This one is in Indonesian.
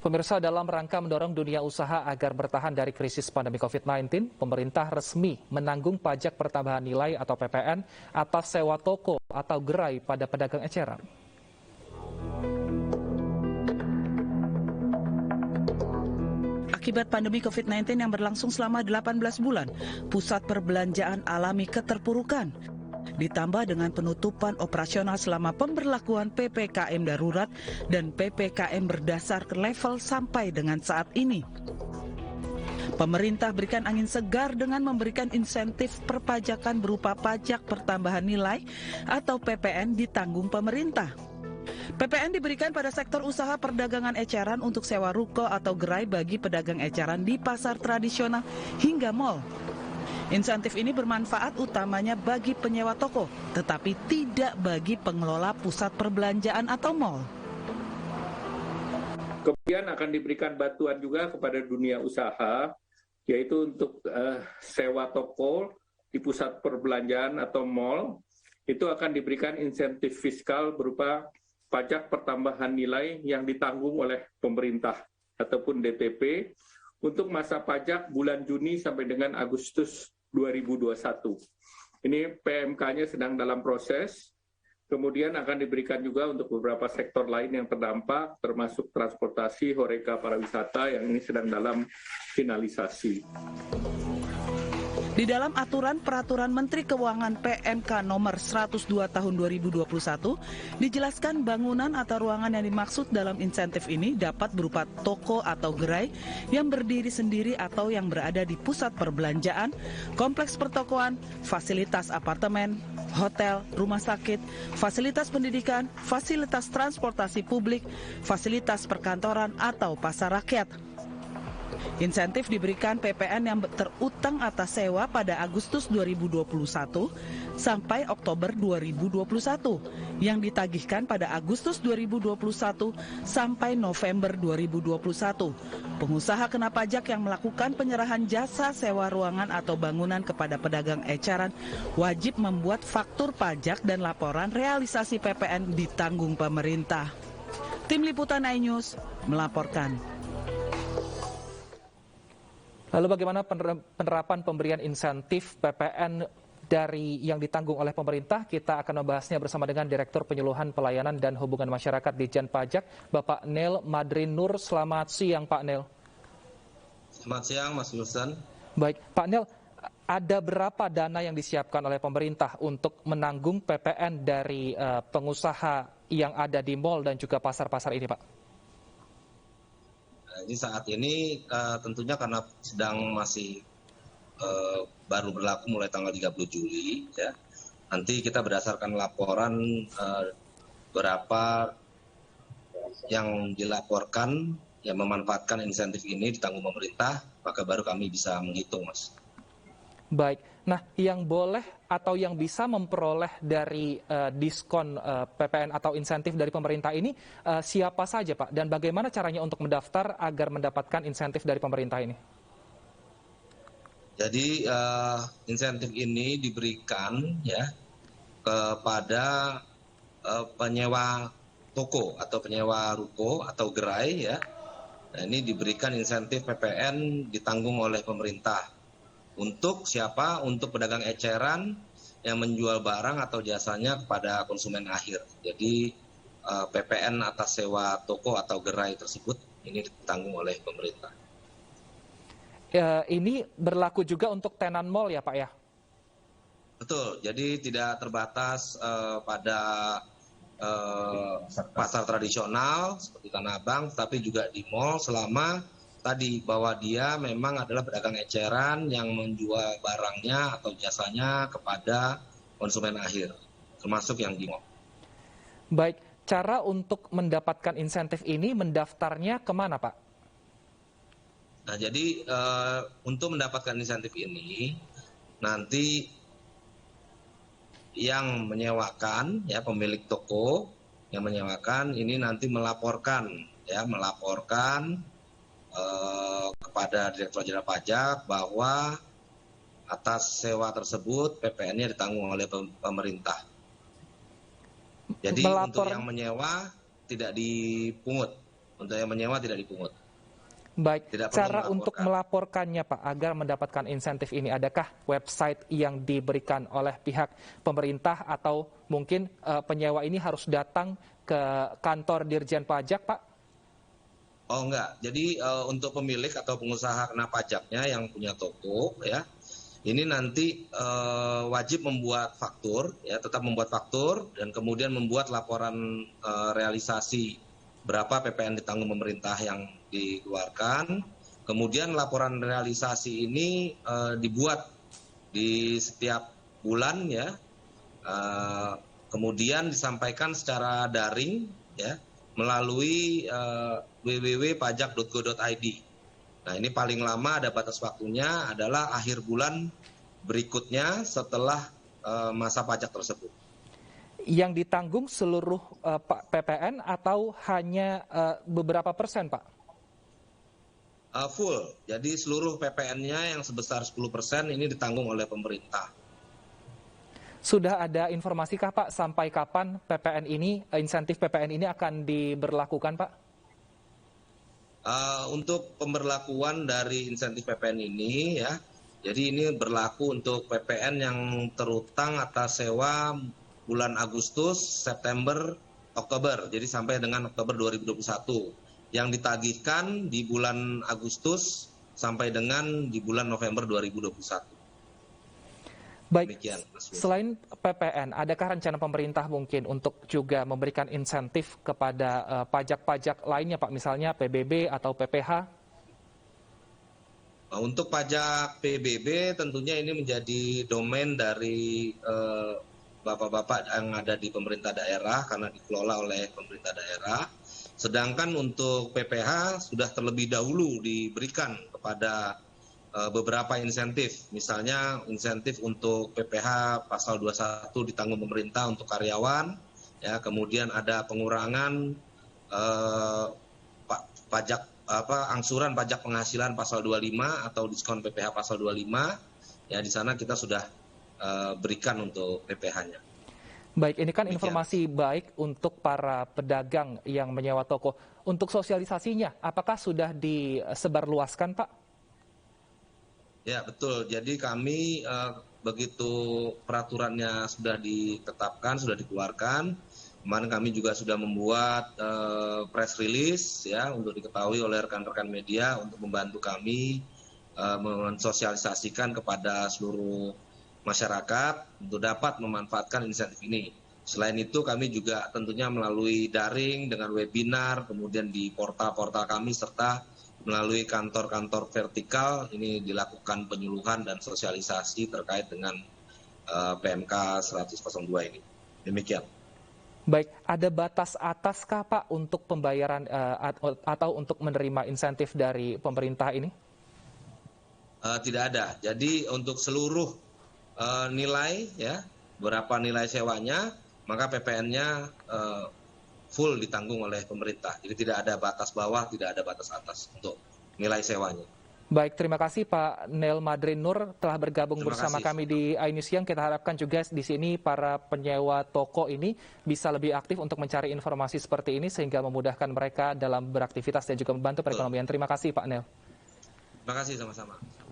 Pemirsa, dalam rangka mendorong dunia usaha agar bertahan dari krisis pandemi COVID-19, pemerintah resmi menanggung pajak pertambahan nilai atau PPN atas sewa toko atau gerai pada pedagang eceran. Akibat pandemi COVID-19 yang berlangsung selama 18 bulan, pusat perbelanjaan alami keterpurukan. Ditambah dengan penutupan operasional selama pemberlakuan PPKM darurat dan PPKM berdasar level sampai dengan saat ini. Pemerintah berikan angin segar dengan memberikan insentif perpajakan berupa pajak pertambahan nilai atau PPN ditanggung pemerintah. PPN diberikan pada sektor usaha perdagangan eceran untuk sewa ruko atau gerai bagi pedagang eceran di pasar tradisional hingga mal. Insentif ini bermanfaat utamanya bagi penyewa toko, tetapi tidak bagi pengelola pusat perbelanjaan atau mal. Kemudian akan diberikan bantuan juga kepada dunia usaha, yaitu untuk sewa toko di pusat perbelanjaan atau mal, itu akan diberikan insentif fiskal berupa pajak pertambahan nilai yang ditanggung oleh pemerintah ataupun DTP untuk masa pajak bulan Juni sampai dengan Agustus 2021. Ini PMK-nya sedang dalam proses, kemudian akan diberikan juga untuk beberapa sektor lain yang terdampak, termasuk transportasi, horeca, pariwisata yang ini sedang dalam finalisasi. Di dalam aturan Peraturan Menteri Keuangan PMK nomor 102 tahun 2021, dijelaskan bangunan atau ruangan yang dimaksud dalam insentif ini dapat berupa toko atau gerai yang berdiri sendiri atau yang berada di pusat perbelanjaan, kompleks pertokoan, fasilitas apartemen, hotel, rumah sakit, fasilitas pendidikan, fasilitas transportasi publik, fasilitas perkantoran atau pasar rakyat. Insentif diberikan PPN yang terutang atas sewa pada Agustus 2021 sampai Oktober 2021 yang ditagihkan pada Agustus 2021 sampai November 2021. Pengusaha kena pajak yang melakukan penyerahan jasa sewa ruangan atau bangunan kepada pedagang eceran wajib membuat faktur pajak dan laporan realisasi PPN ditanggung pemerintah. Tim Liputan iNews melaporkan. Lalu bagaimana penerapan pemberian insentif PPN dari yang ditanggung oleh pemerintah? Kita akan membahasnya bersama dengan Direktur Penyuluhan Pelayanan dan Hubungan Masyarakat Ditjen Pajak, Bapak Nel Madrin Nur. Selamat siang, Pak Nel. Selamat siang, Mas Lusan. Baik, Pak Nel, ada berapa dana yang disiapkan oleh pemerintah untuk menanggung PPN dari pengusaha yang ada di mal dan juga pasar-pasar ini, Pak? Jadi saat ini tentunya karena sedang masih baru berlaku mulai tanggal 30 Juli, ya. Nanti kita berdasarkan laporan berapa yang dilaporkan yang memanfaatkan insentif ini ditanggung pemerintah, maka baru kami bisa menghitung, Mas. Baik, nah yang boleh atau yang bisa memperoleh dari diskon PPN atau insentif dari pemerintah ini siapa saja, Pak? Dan bagaimana caranya untuk mendaftar agar mendapatkan insentif dari pemerintah ini? Jadi insentif ini diberikan ya kepada penyewa toko atau penyewa ruko atau gerai ya. Nah, ini diberikan insentif PPN ditanggung oleh pemerintah. Untuk siapa? Untuk pedagang eceran yang menjual barang atau jasanya kepada konsumen akhir. Jadi PPN atas sewa toko atau gerai tersebut ini ditanggung oleh pemerintah. Ini berlaku juga untuk tenan mall ya, Pak ya? Betul, jadi tidak terbatas pada pasar tradisional seperti Tanah Abang, tapi juga di mall selama tadi bahwa dia memang adalah pedagang eceran yang menjual barangnya atau jasanya kepada konsumen akhir, termasuk yang di mall. Baik, cara untuk mendapatkan insentif ini mendaftarnya kemana, Pak? Nah, jadi untuk mendapatkan insentif ini nanti yang menyewakan, ya pemilik toko yang menyewakan ini nanti melaporkan kepada Direktur Jenderal Pajak bahwa atas sewa tersebut PPN-nya ditanggung oleh pemerintah. Jadi untuk yang menyewa tidak dipungut Untuk yang menyewa tidak dipungut. Baik, Tidak perlu cara melaporkan. untuk melaporkannya Pak, agar mendapatkan insentif ini, adakah website yang diberikan oleh pihak pemerintah atau mungkin penyewa ini harus datang ke kantor Dirjen Pajak, Pak? Oh enggak, jadi untuk pemilik atau pengusaha kena pajaknya yang punya toko ya, ini nanti wajib membuat faktur, ya tetap membuat faktur dan kemudian membuat laporan realisasi berapa PPN ditanggung pemerintah yang dikeluarkan. Kemudian laporan realisasi ini dibuat di setiap bulan ya, kemudian disampaikan secara daring ya melalui www.pajak.go.id. Nah ini paling lama ada batas waktunya adalah akhir bulan berikutnya setelah masa pajak tersebut. Yang ditanggung seluruh PPN atau hanya beberapa persen, Pak? Full, jadi seluruh PPN-nya yang sebesar 10% ini ditanggung oleh pemerintah. Sudah ada informasikah Pak sampai kapan PPN ini, insentif PPN ini akan diberlakukan, Pak? Untuk pemberlakuan dari insentif PPN ini ya, jadi ini berlaku untuk PPN yang terutang atas sewa bulan Agustus, September, Oktober, jadi sampai dengan Oktober 2021. Yang ditagihkan di bulan Agustus sampai dengan di bulan November 2021. Baik, Demikian, selain PPN, adakah rencana pemerintah mungkin untuk juga memberikan insentif kepada pajak-pajak lainnya, Pak? Misalnya PBB atau PPH? Untuk pajak PBB tentunya ini menjadi domain dari bapak-bapak yang ada di pemerintah daerah karena dikelola oleh pemerintah daerah. Sedangkan untuk PPH sudah terlebih dahulu diberikan kepada beberapa insentif. Misalnya insentif untuk PPH pasal 21 ditanggung pemerintah untuk karyawan, ya, kemudian ada pengurangan pajak angsuran pajak penghasilan pasal 25 atau diskon PPH pasal 25. Ya di sana kita sudah berikan untuk PPH-nya. Baik, ini kan informasi baik untuk para pedagang yang menyewa toko. Untuk sosialisasinya, apakah sudah disebarluaskan, Pak? Ya, betul. Jadi kami begitu peraturannya sudah ditetapkan, sudah dikeluarkan, kemarin kami juga sudah membuat press release ya untuk diketahui oleh rekan-rekan media untuk membantu kami mensosialisasikan kepada seluruh masyarakat untuk dapat memanfaatkan insentif ini. Selain itu kami juga tentunya melalui daring dengan webinar, kemudian di portal-portal kami serta melalui kantor-kantor vertikal ini dilakukan penyuluhan dan sosialisasi terkait dengan PMK 100.02 ini. Demikian. Baik, ada batas ataskah Pak untuk pembayaran atau untuk menerima insentif dari pemerintah ini? Tidak ada. Jadi untuk seluruh nilai ya berapa nilai sewanya maka PPN-nya full ditanggung oleh pemerintah. Jadi tidak ada batas bawah, tidak ada batas atas untuk nilai sewanya. Baik, terima kasih Pak Nel Madrin Nur telah bergabung bersama kami di iNews Siang. Kita harapkan juga di sini para penyewa toko ini bisa lebih aktif untuk mencari informasi seperti ini sehingga memudahkan mereka dalam beraktivitas dan juga membantu perekonomian. Terima kasih Pak Nel. Terima kasih sama-sama.